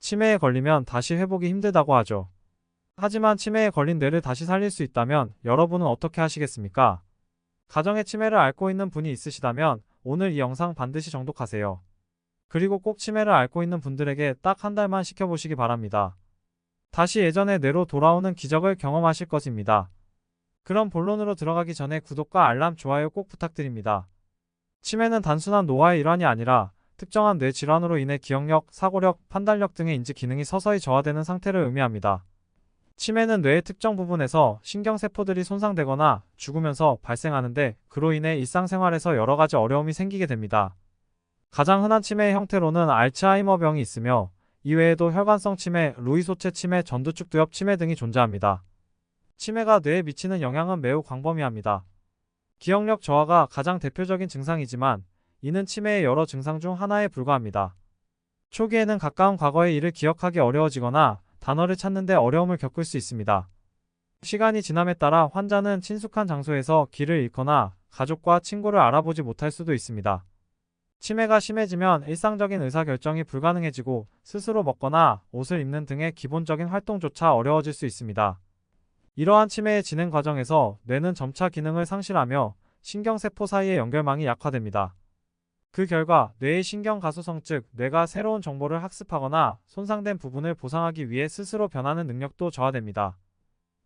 치매에 걸리면 다시 회복이 힘들다고 하죠. 하지만 치매에 걸린 뇌를 다시 살릴 수 있다면 여러분은 어떻게 하시겠습니까? 가정에 치매를 앓고 있는 분이 있으시다면 오늘 이 영상 반드시 정독하세요. 그리고 꼭 치매를 앓고 있는 분들에게 딱 한 달만 시켜보시기 바랍니다. 다시 예전의 뇌로 돌아오는 기적을 경험하실 것입니다. 그럼 본론으로 들어가기 전에 구독과 알람, 좋아요 꼭 부탁드립니다. 치매는 단순한 노화의 일환이 아니라 특정한 뇌 질환으로 인해 기억력, 사고력, 판단력 등의 인지 기능이 서서히 저하되는 상태를 의미합니다. 치매는 뇌의 특정 부분에서 신경세포들이 손상되거나 죽으면서 발생하는데 그로 인해 일상생활에서 여러 가지 어려움이 생기게 됩니다. 가장 흔한 치매의 형태로는 알츠하이머병이 있으며 이외에도 혈관성 치매, 루이소체 치매, 전두축두엽 치매 등이 존재합니다. 치매가 뇌에 미치는 영향은 매우 광범위합니다. 기억력 저하가 가장 대표적인 증상이지만 이는 치매의 여러 증상 중 하나에 불과합니다. 초기에는 가까운 과거의 일을 기억하기 어려워지거나 단어를 찾는 데 어려움을 겪을 수 있습니다. 시간이 지남에 따라 환자는 친숙한 장소에서 길을 잃거나 가족과 친구를 알아보지 못할 수도 있습니다. 치매가 심해지면 일상적인 의사결정이 불가능해지고 스스로 먹거나 옷을 입는 등의 기본적인 활동조차 어려워질 수 있습니다. 이러한 치매의 진행 과정에서 뇌는 점차 기능을 상실하며 신경세포 사이의 연결망이 약화됩니다. 그 결과 뇌의 신경가소성 즉 뇌가 새로운 정보를 학습하거나 손상된 부분을 보상하기 위해 스스로 변하는 능력도 저하됩니다.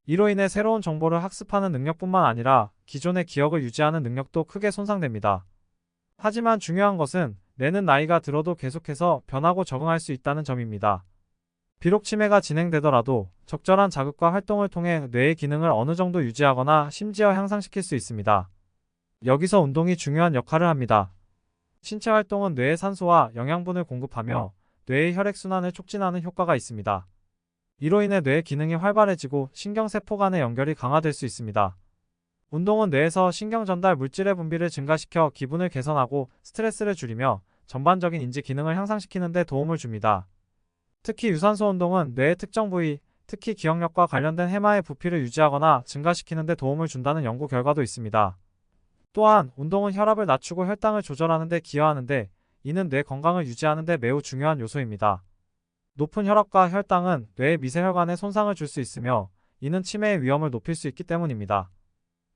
이로 인해 새로운 정보를 학습하는 능력뿐만 아니라 기존의 기억을 유지하는 능력도 크게 손상됩니다. 하지만 중요한 것은 뇌는 나이가 들어도 계속해서 변하고 적응할 수 있다는 점입니다. 비록 치매가 진행되더라도 적절한 자극과 활동을 통해 뇌의 기능을 어느 정도 유지하거나 심지어 향상시킬 수 있습니다. 여기서 운동이 중요한 역할을 합니다. 신체 활동은 뇌에 산소와 영양분을 공급하며 뇌의 혈액순환을 촉진하는 효과가 있습니다. 이로 인해 뇌의 기능이 활발해지고 신경세포 간의 연결이 강화될 수 있습니다. 운동은 뇌에서 신경전달 물질의 분비를 증가시켜 기분을 개선하고 스트레스를 줄이며 전반적인 인지 기능을 향상시키는 데 도움을 줍니다. 특히 유산소 운동은 뇌의 특정 부위, 특히 기억력과 관련된 해마의 부피를 유지하거나 증가시키는 데 도움을 준다는 연구 결과도 있습니다. 또한 운동은 혈압을 낮추고 혈당을 조절하는 데 기여하는데 이는 뇌 건강을 유지하는 데 매우 중요한 요소입니다. 높은 혈압과 혈당은 뇌의 미세혈관에 손상을 줄 수 있으며 이는 치매의 위험을 높일 수 있기 때문입니다.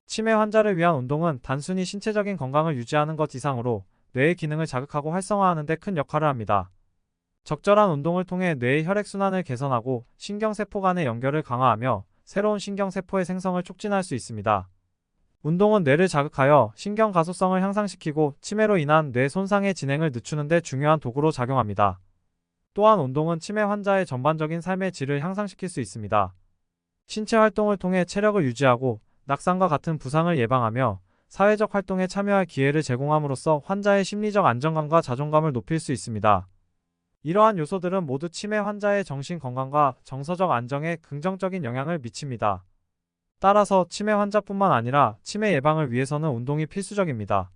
치매 환자를 위한 운동은 단순히 신체적인 건강을 유지하는 것 이상으로 뇌의 기능을 자극하고 활성화하는 데 큰 역할을 합니다. 적절한 운동을 통해 뇌의 혈액순환을 개선하고 신경세포 간의 연결을 강화하며 새로운 신경세포의 생성을 촉진할 수 있습니다. 운동은 뇌를 자극하여 신경가소성을 향상시키고 치매로 인한 뇌 손상의 진행을 늦추는 데 중요한 도구로 작용합니다. 또한 운동은 치매 환자의 전반적인 삶의 질을 향상시킬 수 있습니다. 신체 활동을 통해 체력을 유지하고 낙상과 같은 부상을 예방하며 사회적 활동에 참여할 기회를 제공함으로써 환자의 심리적 안정감과 자존감을 높일 수 있습니다. 이러한 요소들은 모두 치매 환자의 정신 건강과 정서적 안정에 긍정적인 영향을 미칩니다. 따라서 치매 환자뿐만 아니라 치매 예방을 위해서는 운동이 필수적입니다.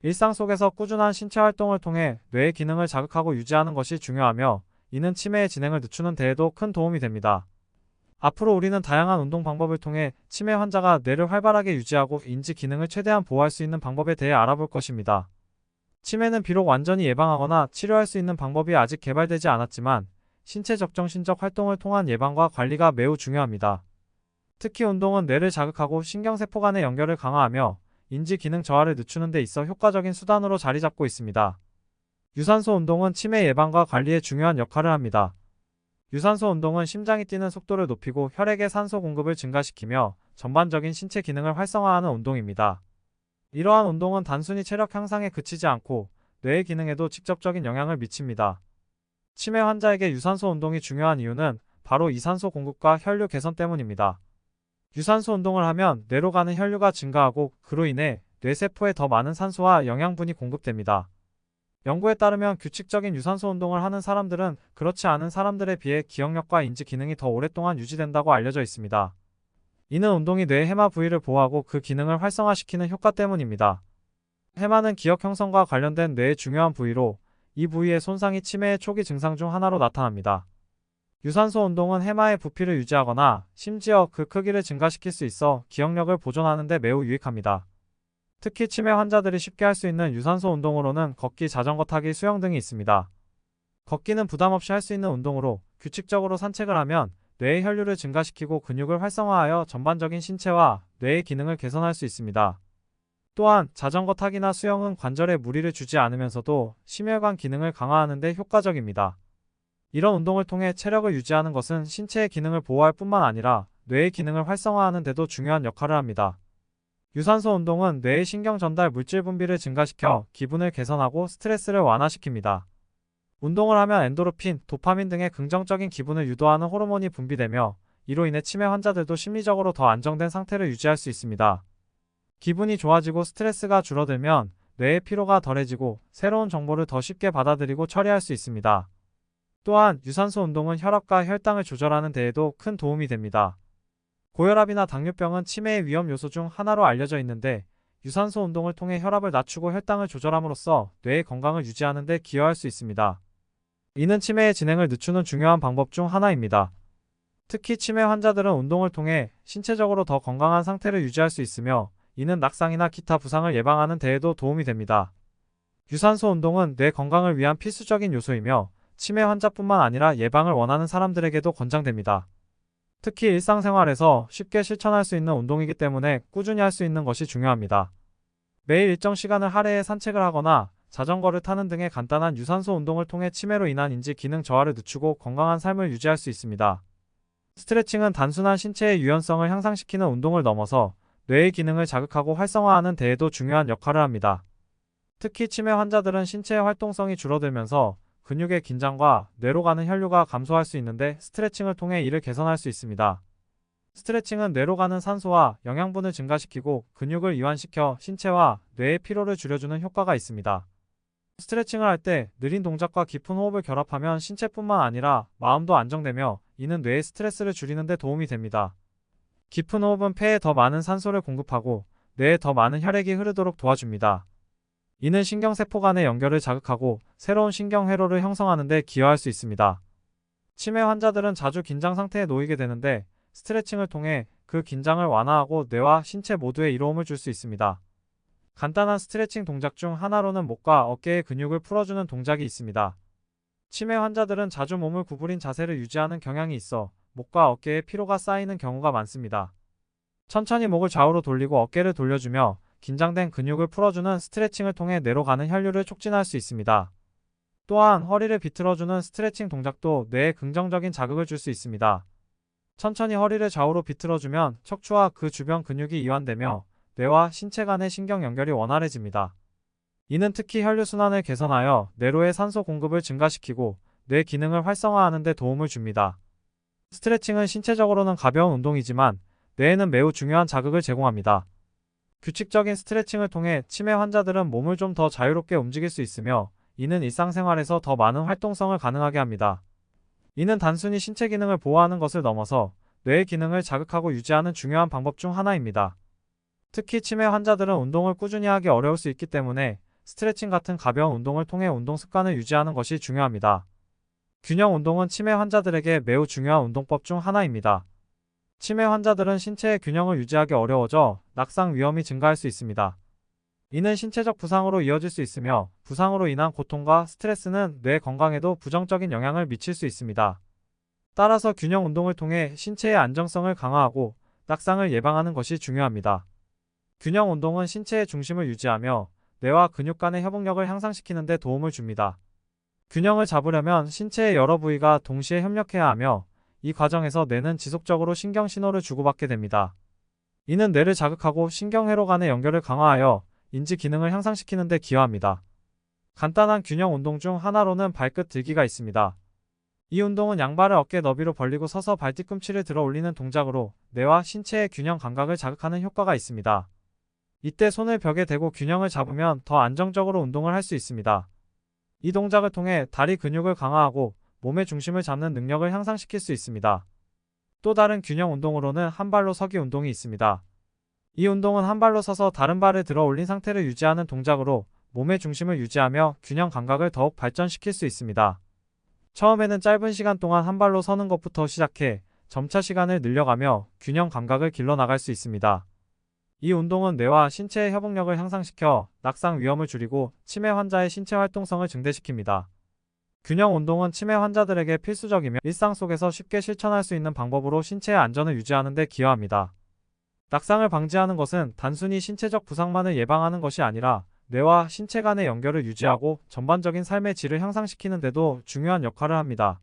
일상 속에서 꾸준한 신체 활동을 통해 뇌의 기능을 자극하고 유지하는 것이 중요하며 이는 치매의 진행을 늦추는 데에도 큰 도움이 됩니다. 앞으로 우리는 다양한 운동 방법을 통해 치매 환자가 뇌를 활발하게 유지하고 인지 기능을 최대한 보호할 수 있는 방법에 대해 알아볼 것입니다. 치매는 비록 완전히 예방하거나 치료할 수 있는 방법이 아직 개발되지 않았지만 신체적 정신적 활동을 통한 예방과 관리가 매우 중요합니다. 특히 운동은 뇌를 자극하고 신경세포 간의 연결을 강화하며 인지 기능 저하를 늦추는 데 있어 효과적인 수단으로 자리 잡고 있습니다. 유산소 운동은 치매 예방과 관리에 중요한 역할을 합니다. 유산소 운동은 심장이 뛰는 속도를 높이고 혈액의 산소 공급을 증가시키며 전반적인 신체 기능을 활성화하는 운동입니다. 이러한 운동은 단순히 체력 향상에 그치지 않고 뇌의 기능에도 직접적인 영향을 미칩니다. 치매 환자에게 유산소 운동이 중요한 이유는 바로 이산소 공급과 혈류 개선 때문입니다. 유산소 운동을 하면 뇌로 가는 혈류가 증가하고 그로 인해 뇌세포에 더 많은 산소와 영양분이 공급됩니다. 연구에 따르면 규칙적인 유산소 운동을 하는 사람들은 그렇지 않은 사람들에 비해 기억력과 인지 기능이 더 오랫동안 유지된다고 알려져 있습니다. 이는 운동이 뇌의 해마 부위를 보호하고 그 기능을 활성화시키는 효과 때문입니다. 해마는 기억 형성과 관련된 뇌의 중요한 부위로 이 부위의 손상이 치매의 초기 증상 중 하나로 나타납니다. 유산소 운동은 해마의 부피를 유지하거나 심지어 그 크기를 증가시킬 수 있어 기억력을 보존하는 데 매우 유익합니다. 특히 치매 환자들이 쉽게 할 수 있는 유산소 운동으로는 걷기, 자전거 타기, 수영 등이 있습니다. 걷기는 부담 없이 할 수 있는 운동으로 규칙적으로 산책을 하면 뇌의 혈류를 증가시키고 근육을 활성화하여 전반적인 신체와 뇌의 기능을 개선할 수 있습니다. 또한 자전거 타기나 수영은 관절에 무리를 주지 않으면서도 심혈관 기능을 강화하는 데 효과적입니다. 이런 운동을 통해 체력을 유지하는 것은 신체의 기능을 보호할 뿐만 아니라 뇌의 기능을 활성화하는 데도 중요한 역할을 합니다. 유산소 운동은 뇌의 신경 전달 물질 분비를 증가시켜 기분을 개선하고 스트레스를 완화시킵니다. 운동을 하면 엔도르핀, 도파민 등의 긍정적인 기분을 유도하는 호르몬이 분비되며 이로 인해 치매 환자들도 심리적으로 더 안정된 상태를 유지할 수 있습니다. 기분이 좋아지고 스트레스가 줄어들면 뇌의 피로가 덜해지고 새로운 정보를 더 쉽게 받아들이고 처리할 수 있습니다. 또한 유산소 운동은 혈압과 혈당을 조절하는 데에도 큰 도움이 됩니다. 고혈압이나 당뇨병은 치매의 위험 요소 중 하나로 알려져 있는데 유산소 운동을 통해 혈압을 낮추고 혈당을 조절함으로써 뇌의 건강을 유지하는 데 기여할 수 있습니다. 이는 치매의 진행을 늦추는 중요한 방법 중 하나입니다. 특히 치매 환자들은 운동을 통해 신체적으로 더 건강한 상태를 유지할 수 있으며 이는 낙상이나 기타 부상을 예방하는 데에도 도움이 됩니다. 유산소 운동은 뇌 건강을 위한 필수적인 요소이며 치매 환자뿐만 아니라 예방을 원하는 사람들에게도 권장됩니다. 특히 일상생활에서 쉽게 실천할 수 있는 운동이기 때문에 꾸준히 할 수 있는 것이 중요합니다. 매일 일정 시간을 할애해 산책을 하거나 자전거를 타는 등의 간단한 유산소 운동을 통해 치매로 인한 인지 기능 저하를 늦추고 건강한 삶을 유지할 수 있습니다. 스트레칭은 단순한 신체의 유연성을 향상시키는 운동을 넘어서 뇌의 기능을 자극하고 활성화하는 데에도 중요한 역할을 합니다. 특히 치매 환자들은 신체의 활동성이 줄어들면서 근육의 긴장과 뇌로 가는 혈류가 감소할 수 있는데 스트레칭을 통해 이를 개선할 수 있습니다. 스트레칭은 뇌로 가는 산소와 영양분을 증가시키고 근육을 이완시켜 신체와 뇌의 피로를 줄여주는 효과가 있습니다. 스트레칭을 할 때 느린 동작과 깊은 호흡을 결합하면 신체뿐만 아니라 마음도 안정되며 이는 뇌의 스트레스를 줄이는 데 도움이 됩니다. 깊은 호흡은 폐에 더 많은 산소를 공급하고 뇌에 더 많은 혈액이 흐르도록 도와줍니다. 이는 신경세포 간의 연결을 자극하고 새로운 신경회로를 형성하는 데 기여할 수 있습니다. 치매 환자들은 자주 긴장 상태에 놓이게 되는데 스트레칭을 통해 그 긴장을 완화하고 뇌와 신체 모두에 이로움을 줄 수 있습니다. 간단한 스트레칭 동작 중 하나로는 목과 어깨의 근육을 풀어주는 동작이 있습니다. 치매 환자들은 자주 몸을 구부린 자세를 유지하는 경향이 있어 목과 어깨에 피로가 쌓이는 경우가 많습니다. 천천히 목을 좌우로 돌리고 어깨를 돌려주며 긴장된 근육을 풀어주는 스트레칭을 통해 뇌로 가는 혈류를 촉진할 수 있습니다. 또한 허리를 비틀어주는 스트레칭 동작도 뇌에 긍정적인 자극을 줄 수 있습니다. 천천히 허리를 좌우로 비틀어주면 척추와 그 주변 근육이 이완되며 뇌와 신체 간의 신경 연결이 원활해집니다. 이는 특히 혈류순환을 개선하여 뇌로의 산소 공급을 증가시키고 뇌 기능을 활성화하는 데 도움을 줍니다. 스트레칭은 신체적으로는 가벼운 운동이지만 뇌에는 매우 중요한 자극을 제공합니다. 규칙적인 스트레칭을 통해 치매 환자들은 몸을 좀 더 자유롭게 움직일 수 있으며 이는 일상생활에서 더 많은 활동성을 가능하게 합니다. 이는 단순히 신체 기능을 보호하는 것을 넘어서 뇌의 기능을 자극하고 유지하는 중요한 방법 중 하나입니다. 특히 치매 환자들은 운동을 꾸준히 하기 어려울 수 있기 때문에 스트레칭 같은 가벼운 운동을 통해 운동 습관을 유지하는 것이 중요합니다. 균형 운동은 치매 환자들에게 매우 중요한 운동법 중 하나입니다. 치매 환자들은 신체의 균형을 유지하기 어려워져 낙상 위험이 증가할 수 있습니다. 이는 신체적 부상으로 이어질 수 있으며 부상으로 인한 고통과 스트레스는 뇌 건강에도 부정적인 영향을 미칠 수 있습니다. 따라서 균형 운동을 통해 신체의 안정성을 강화하고 낙상을 예방하는 것이 중요합니다. 균형 운동은 신체의 중심을 유지하며 뇌와 근육 간의 협응력을 향상시키는 데 도움을 줍니다. 균형을 잡으려면 신체의 여러 부위가 동시에 협력해야 하며 이 과정에서 뇌는 지속적으로 신경 신호를 주고받게 됩니다. 이는 뇌를 자극하고 신경회로 간의 연결을 강화하여 인지 기능을 향상시키는 데 기여합니다. 간단한 균형 운동 중 하나로는 발끝 들기가 있습니다. 이 운동은 양발을 어깨 너비로 벌리고 서서 발뒤꿈치를 들어 올리는 동작으로 뇌와 신체의 균형 감각을 자극하는 효과가 있습니다. 이때 손을 벽에 대고 균형을 잡으면 더 안정적으로 운동을 할 수 있습니다. 이 동작을 통해 다리 근육을 강화하고 몸의 중심을 잡는 능력을 향상시킬 수 있습니다. 또 다른 균형 운동으로는 한 발로 서기 운동이 있습니다. 이 운동은 한 발로 서서 다른 발을 들어 올린 상태를 유지하는 동작으로 몸의 중심을 유지하며 균형 감각을 더욱 발전시킬 수 있습니다. 처음에는 짧은 시간 동안 한 발로 서는 것부터 시작해 점차 시간을 늘려가며 균형 감각을 길러나갈 수 있습니다. 이 운동은 뇌와 신체의 협응력을 향상시켜 낙상 위험을 줄이고 치매 환자의 신체 활동성을 증대시킵니다. 균형 운동은 치매 환자들에게 필수적이며 일상 속에서 쉽게 실천할 수 있는 방법으로 신체의 안전을 유지하는 데 기여합니다. 낙상을 방지하는 것은 단순히 신체적 부상만을 예방하는 것이 아니라 뇌와 신체 간의 연결을 유지하고 전반적인 삶의 질을 향상시키는 데도 중요한 역할을 합니다.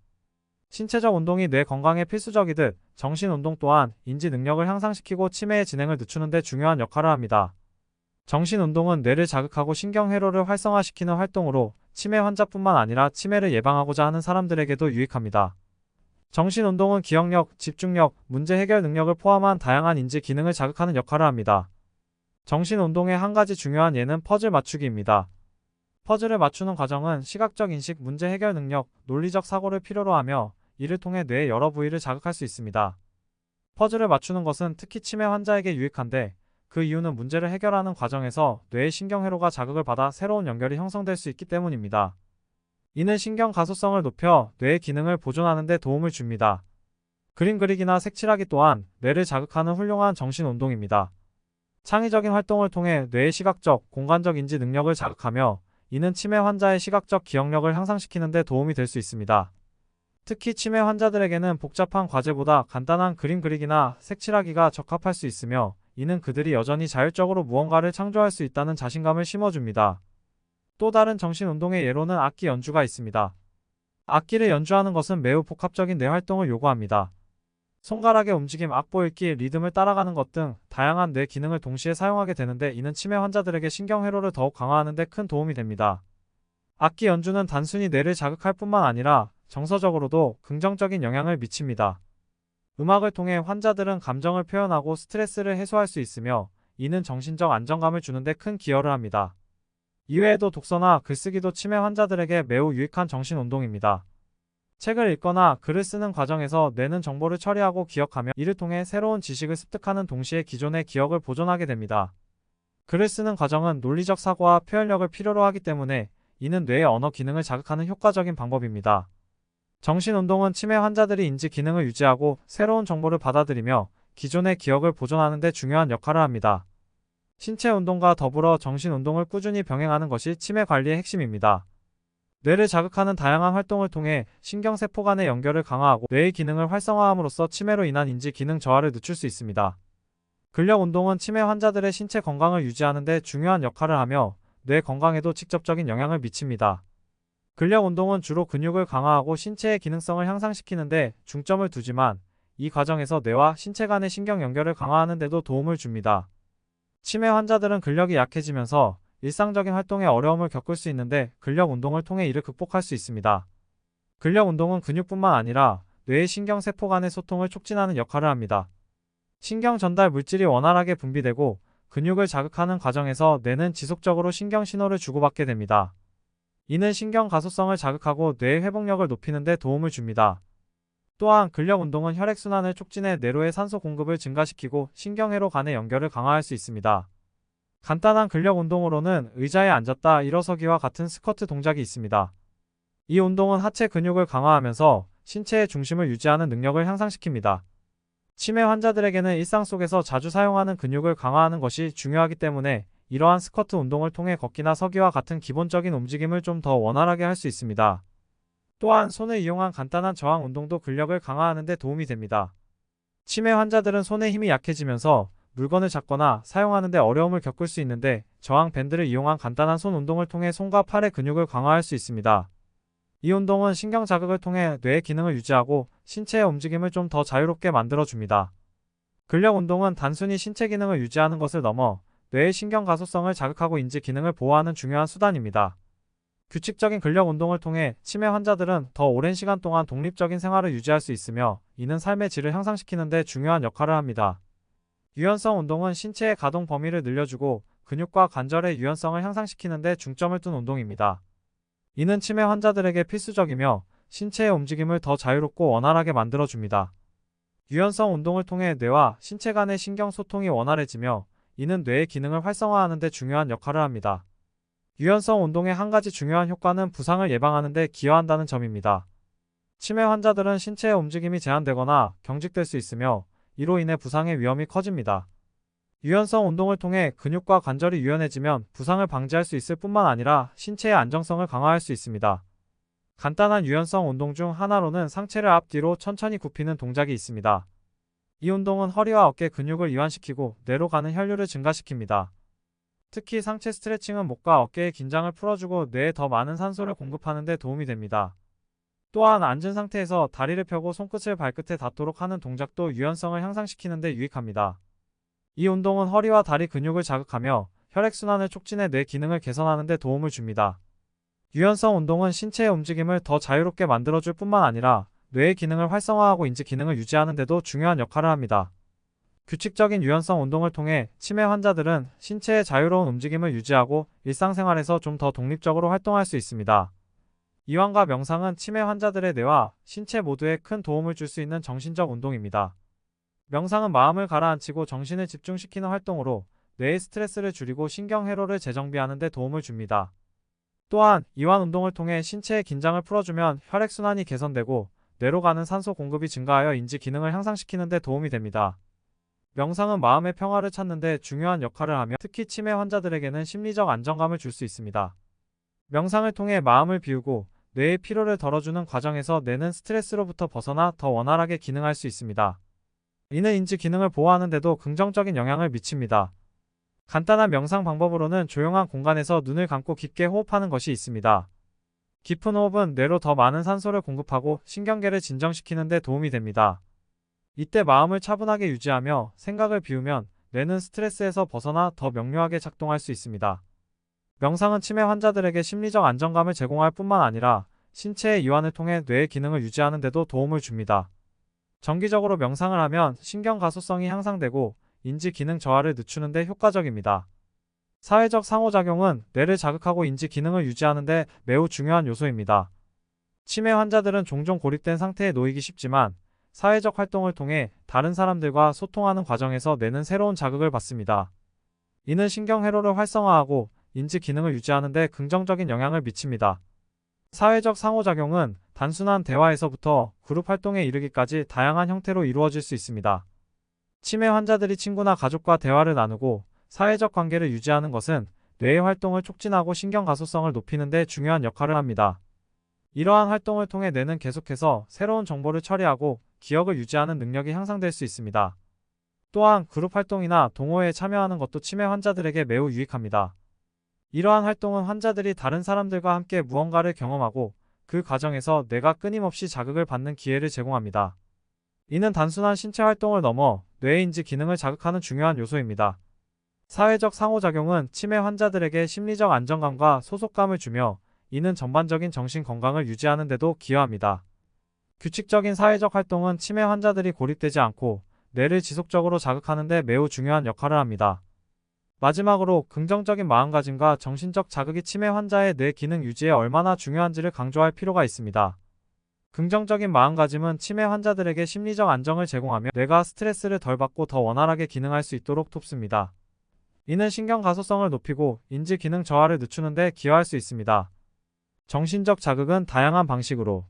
신체적 운동이 뇌 건강에 필수적이듯 정신 운동 또한 인지 능력을 향상시키고 치매의 진행을 늦추는 데 중요한 역할을 합니다. 정신 운동은 뇌를 자극하고 신경 회로를 활성화시키는 활동으로 치매 환자뿐만 아니라 치매를 예방하고자 하는 사람들에게도 유익합니다. 정신 운동은 기억력, 집중력, 문제 해결 능력을 포함한 다양한 인지 기능을 자극하는 역할을 합니다. 정신 운동의 한 가지 중요한 예는 퍼즐 맞추기입니다. 퍼즐을 맞추는 과정은 시각적 인식, 문제 해결 능력, 논리적 사고를 필요로 하며 이를 통해 뇌의 여러 부위를 자극할 수 있습니다. 퍼즐을 맞추는 것은 특히 치매 환자에게 유익한데 그 이유는 문제를 해결하는 과정에서 뇌의 신경회로가 자극을 받아 새로운 연결이 형성될 수 있기 때문입니다. 이는 신경 가소성을 높여 뇌의 기능을 보존하는 데 도움을 줍니다. 그림 그리기나 색칠하기 또한 뇌를 자극하는 훌륭한 정신 운동입니다. 창의적인 활동을 통해 뇌의 시각적, 공간적 인지 능력을 자극하며 이는 치매 환자의 시각적 기억력을 향상시키는 데 도움이 될 수 있습니다. 특히 치매 환자들에게는 복잡한 과제보다 간단한 그림 그리기나 색칠하기가 적합할 수 있으며 이는 그들이 여전히 자율적으로 무언가를 창조할 수 있다는 자신감을 심어줍니다. 또 다른 정신 운동의 예로는 악기 연주가 있습니다. 악기를 연주하는 것은 매우 복합적인 뇌 활동을 요구합니다. 손가락의 움직임, 악보 읽기, 리듬을 따라가는 것 등 다양한 뇌 기능을 동시에 사용하게 되는데 이는 치매 환자들에게 신경회로를 더욱 강화하는 데 큰 도움이 됩니다. 악기 연주는 단순히 뇌를 자극할 뿐만 아니라 정서적으로도 긍정적인 영향을 미칩니다. 음악을 통해 환자들은 감정을 표현하고 스트레스를 해소할 수 있으며 이는 정신적 안정감을 주는 데 큰 기여를 합니다. 이외에도 독서나 글쓰기도 치매 환자들에게 매우 유익한 정신 운동입니다. 책을 읽거나 글을 쓰는 과정에서 뇌는 정보를 처리하고 기억하며 이를 통해 새로운 지식을 습득하는 동시에 기존의 기억을 보존하게 됩니다. 글을 쓰는 과정은 논리적 사고와 표현력을 필요로 하기 때문에 이는 뇌의 언어 기능을 자극하는 효과적인 방법입니다. 정신 운동은 치매 환자들이 인지 기능을 유지하고 새로운 정보를 받아들이며 기존의 기억을 보존하는 데 중요한 역할을 합니다. 신체 운동과 더불어 정신 운동을 꾸준히 병행하는 것이 치매 관리의 핵심입니다. 뇌를 자극하는 다양한 활동을 통해 신경세포 간의 연결을 강화하고 뇌의 기능을 활성화함으로써 치매로 인한 인지 기능 저하를 늦출 수 있습니다. 근력 운동은 치매 환자들의 신체 건강을 유지하는 데 중요한 역할을 하며 뇌 건강에도 직접적인 영향을 미칩니다. 근력 운동은 주로 근육을 강화하고 신체의 기능성을 향상시키는 데 중점을 두지만 이 과정에서 뇌와 신체 간의 신경 연결을 강화하는 데도 도움을 줍니다. 치매 환자들은 근력이 약해지면서 일상적인 활동에 어려움을 겪을 수 있는데 근력 운동을 통해 이를 극복할 수 있습니다. 근력 운동은 근육뿐만 아니라 뇌의 신경세포 간의 소통을 촉진하는 역할을 합니다. 신경 전달 물질이 원활하게 분비되고 근육을 자극하는 과정에서 뇌는 지속적으로 신경 신호를 주고받게 됩니다. 이는 신경 가소성을 자극하고 뇌의 회복력을 높이는 데 도움을 줍니다. 또한 근력 운동은 혈액순환을 촉진해 뇌로의 산소 공급을 증가시키고 신경회로 간의 연결을 강화할 수 있습니다. 간단한 근력 운동으로는 의자에 앉았다 일어서기와 같은 스쿼트 동작이 있습니다. 이 운동은 하체 근육을 강화하면서 신체의 중심을 유지하는 능력을 향상시킵니다. 치매 환자들에게는 일상 속에서 자주 사용하는 근육을 강화하는 것이 중요하기 때문에 이러한 스쿼트 운동을 통해 걷기나 서기와 같은 기본적인 움직임을 좀 더 원활하게 할 수 있습니다. 또한 손을 이용한 간단한 저항 운동도 근력을 강화하는 데 도움이 됩니다. 치매 환자들은 손의 힘이 약해지면서 물건을 잡거나 사용하는 데 어려움을 겪을 수 있는데 저항 밴드를 이용한 간단한 손 운동을 통해 손과 팔의 근육을 강화할 수 있습니다. 이 운동은 신경 자극을 통해 뇌의 기능을 유지하고 신체의 움직임을 좀 더 자유롭게 만들어줍니다. 근력 운동은 단순히 신체 기능을 유지하는 것을 넘어 뇌의 신경 가소성을 자극하고 인지 기능을 보호하는 중요한 수단입니다. 규칙적인 근력 운동을 통해 치매 환자들은 더 오랜 시간 동안 독립적인 생활을 유지할 수 있으며 이는 삶의 질을 향상시키는 데 중요한 역할을 합니다. 유연성 운동은 신체의 가동 범위를 늘려주고 근육과 관절의 유연성을 향상시키는 데 중점을 둔 운동입니다. 이는 치매 환자들에게 필수적이며 신체의 움직임을 더 자유롭고 원활하게 만들어줍니다. 유연성 운동을 통해 뇌와 신체 간의 신경 소통이 원활해지며 이는 뇌의 기능을 활성화하는 데 중요한 역할을 합니다. 유연성 운동의 한 가지 중요한 효과는 부상을 예방하는 데 기여한다는 점입니다. 치매 환자들은 신체의 움직임이 제한되거나 경직될 수 있으며 이로 인해 부상의 위험이 커집니다. 유연성 운동을 통해 근육과 관절이 유연해지면 부상을 방지할 수 있을 뿐만 아니라 신체의 안정성을 강화할 수 있습니다. 간단한 유연성 운동 중 하나로는 상체를 앞뒤로 천천히 굽히는 동작이 있습니다. 이 운동은 허리와 어깨 근육을 이완시키고 뇌로 가는 혈류를 증가시킵니다. 특히 상체 스트레칭은 목과 어깨의 긴장을 풀어주고 뇌에 더 많은 산소를 공급하는 데 도움이 됩니다. 또한 앉은 상태에서 다리를 펴고 손끝을 발끝에 닿도록 하는 동작도 유연성을 향상시키는 데 유익합니다. 이 운동은 허리와 다리 근육을 자극하며 혈액순환을 촉진해 뇌 기능을 개선하는 데 도움을 줍니다. 유연성 운동은 신체의 움직임을 더 자유롭게 만들어줄 뿐만 아니라 뇌의 기능을 활성화하고 인지 기능을 유지하는 데도 중요한 역할을 합니다. 규칙적인 유연성 운동을 통해 치매 환자들은 신체의 자유로운 움직임을 유지하고 일상생활에서 좀 더 독립적으로 활동할 수 있습니다. 이완과 명상은 치매 환자들의 뇌와 신체 모두에 큰 도움을 줄 수 있는 정신적 운동입니다. 명상은 마음을 가라앉히고 정신을 집중시키는 활동으로 뇌의 스트레스를 줄이고 신경회로를 재정비하는 데 도움을 줍니다. 또한 이완 운동을 통해 신체의 긴장을 풀어주면 혈액순환이 개선되고 뇌로 가는 산소 공급이 증가하여 인지 기능을 향상시키는 데 도움이 됩니다. 명상은 마음의 평화를 찾는 데 중요한 역할을 하며 특히 치매 환자들에게는 심리적 안정감을 줄 수 있습니다. 명상을 통해 마음을 비우고 뇌의 피로를 덜어주는 과정에서 뇌는 스트레스로부터 벗어나 더 원활하게 기능할 수 있습니다. 이는 인지 기능을 보호하는 데도 긍정적인 영향을 미칩니다. 간단한 명상 방법으로는 조용한 공간에서 눈을 감고 깊게 호흡하는 것이 있습니다. 깊은 호흡은 뇌로 더 많은 산소를 공급하고 신경계를 진정시키는 데 도움이 됩니다. 이때 마음을 차분하게 유지하며 생각을 비우면 뇌는 스트레스에서 벗어나 더 명료하게 작동할 수 있습니다. 명상은 치매 환자들에게 심리적 안정감을 제공할 뿐만 아니라 신체의 이완을 통해 뇌의 기능을 유지하는 데도 도움을 줍니다. 정기적으로 명상을 하면 신경 가소성이 향상되고 인지 기능 저하를 늦추는 데 효과적입니다. 사회적 상호작용은 뇌를 자극하고 인지 기능을 유지하는 데 매우 중요한 요소입니다. 치매 환자들은 종종 고립된 상태에 놓이기 쉽지만 사회적 활동을 통해 다른 사람들과 소통하는 과정에서 뇌는 새로운 자극을 받습니다. 이는 신경회로를 활성화하고 인지 기능을 유지하는 데 긍정적인 영향을 미칩니다. 사회적 상호작용은 단순한 대화에서부터 그룹 활동에 이르기까지 다양한 형태로 이루어질 수 있습니다. 치매 환자들이 친구나 가족과 대화를 나누고 사회적 관계를 유지하는 것은 뇌의 활동을 촉진하고 신경 가소성을 높이는 데 중요한 역할을 합니다. 이러한 활동을 통해 뇌는 계속해서 새로운 정보를 처리하고 기억을 유지하는 능력이 향상될 수 있습니다. 또한 그룹 활동이나 동호회에 참여하는 것도 치매 환자들에게 매우 유익합니다. 이러한 활동은 환자들이 다른 사람들과 함께 무언가를 경험하고 그 과정에서 뇌가 끊임없이 자극을 받는 기회를 제공합니다. 이는 단순한 신체 활동을 넘어 뇌의 인지 기능을 자극하는 중요한 요소입니다. 사회적 상호작용은 치매 환자들에게 심리적 안정감과 소속감을 주며 이는 전반적인 정신 건강을 유지하는 데도 기여합니다. 규칙적인 사회적 활동은 치매 환자들이 고립되지 않고 뇌를 지속적으로 자극하는 데 매우 중요한 역할을 합니다. 마지막으로 긍정적인 마음가짐과 정신적 자극이 치매 환자의 뇌 기능 유지에 얼마나 중요한지를 강조할 필요가 있습니다. 긍정적인 마음가짐은 치매 환자들에게 심리적 안정을 제공하며 뇌가 스트레스를 덜 받고 더 원활하게 기능할 수 있도록 돕습니다. 이는 신경 가소성을 높이고 인지 기능 저하를 늦추는 데 기여할 수 있습니다. 정신적 자극은 다양한 방식으로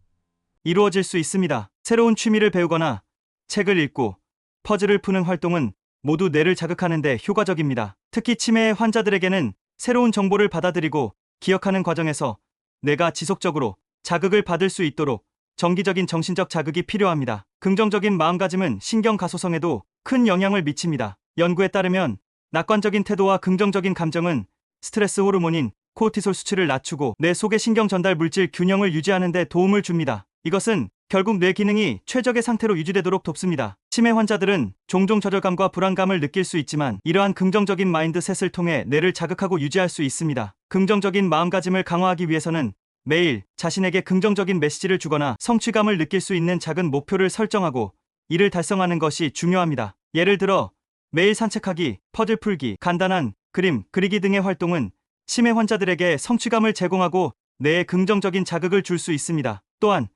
이루어질 수 있습니다. 새로운 취미를 배우거나 책을 읽고 퍼즐을 푸는 활동은 모두 뇌를 자극하는 데 효과적입니다. 특히 치매 환자들에게는 새로운 정보를 받아들이고 기억하는 과정에서 뇌가 지속적으로 자극을 받을 수 있도록 정기적인 정신적 자극이 필요합니다. 긍정적인 마음가짐은 신경 가소성에도 큰 영향을 미칩니다. 연구에 따르면 낙관적인 태도와 긍정적인 감정은 스트레스 호르몬인 코르티솔 수치를 낮추고 뇌 속의 신경 전달 물질 균형을 유지하는 데 도움을 줍니다. 이것은 결국 뇌 기능이 최적의 상태로 유지되도록 돕습니다. 치매 환자들은 종종 좌절감과 불안감을 느낄 수 있지만 이러한 긍정적인 마인드셋을 통해 뇌를 자극하고 유지할 수 있습니다. 긍정적인 마음가짐을 강화하기 위해서는 매일 자신에게 긍정적인 메시지를 주거나 성취감을 느낄 수 있는 작은 목표를 설정하고 이를 달성하는 것이 중요합니다. 예를 들어 매일 산책하기, 퍼즐 풀기, 간단한 그림 그리기 등의 활동은 치매 환자들에게 성취감을 제공하고 뇌에 긍정적인 자극을 줄 수 있습니다. 또한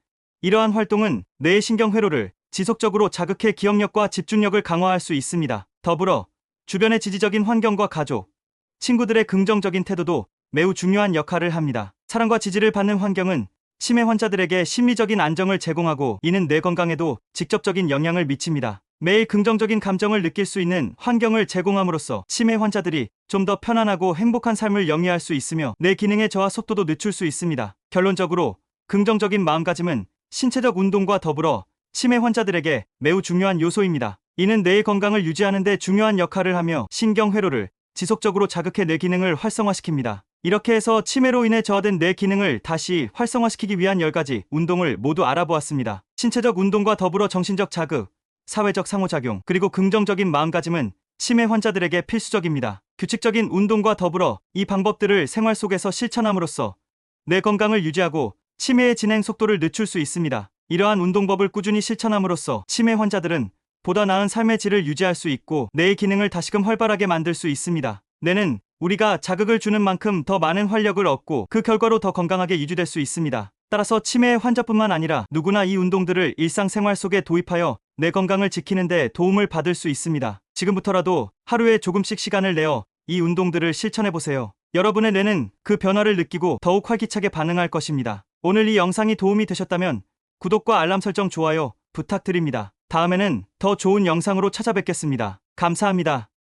이러한 활동은 뇌의 신경회로를 지속적으로 자극해 기억력과 집중력을 강화할 수 있습니다. 더불어 주변의 지지적인 환경과 가족, 친구들의 긍정적인 태도도 매우 중요한 역할을 합니다. 사랑과 지지를 받는 환경은 치매 환자들에게 심리적인 안정을 제공하고 이는 뇌 건강에도 직접적인 영향을 미칩니다. 매일 긍정적인 감정을 느낄 수 있는 환경을 제공함으로써 치매 환자들이 좀 더 편안하고 행복한 삶을 영위할 수 있으며 뇌 기능의 저하 속도도 늦출 수 있습니다. 결론적으로 긍정적인 마음가짐은 신체적 운동과 더불어 치매 환자들에게 매우 중요한 요소입니다. 이는 뇌의 건강을 유지하는 데 중요한 역할을 하며 신경회로를 지속적으로 자극해 뇌 기능을 활성화시킵니다. 이렇게 해서 치매로 인해 저하된 뇌 기능을 다시 활성화시키기 위한 10가지 운동을 모두 알아보았습니다. 신체적 운동과 더불어 정신적 자극, 사회적 상호작용, 그리고 긍정적인 마음가짐은 치매 환자들에게 필수적입니다. 규칙적인 운동과 더불어 이 방법들을 생활 속에서 실천함으로써 뇌 건강을 유지하고 치매의 진행 속도를 늦출 수 있습니다. 이러한 운동법을 꾸준히 실천함으로써 치매 환자들은 보다 나은 삶의 질을 유지할 수 있고 뇌의 기능을 다시금 활발하게 만들 수 있습니다. 뇌는 우리가 자극을 주는 만큼 더 많은 활력을 얻고 그 결과로 더 건강하게 유지될 수 있습니다. 따라서 치매 환자뿐만 아니라 누구나 이 운동들을 일상생활 속에 도입하여 뇌 건강을 지키는 데 도움을 받을 수 있습니다. 지금부터라도 하루에 조금씩 시간을 내어 이 운동들을 실천해보세요. 여러분의 뇌는 그 변화를 느끼고 더욱 활기차게 반응할 것입니다. 오늘 이 영상이 도움이 되셨다면 구독과 알람 설정, 좋아요 부탁드립니다. 다음에는 더 좋은 영상으로 찾아뵙겠습니다. 감사합니다.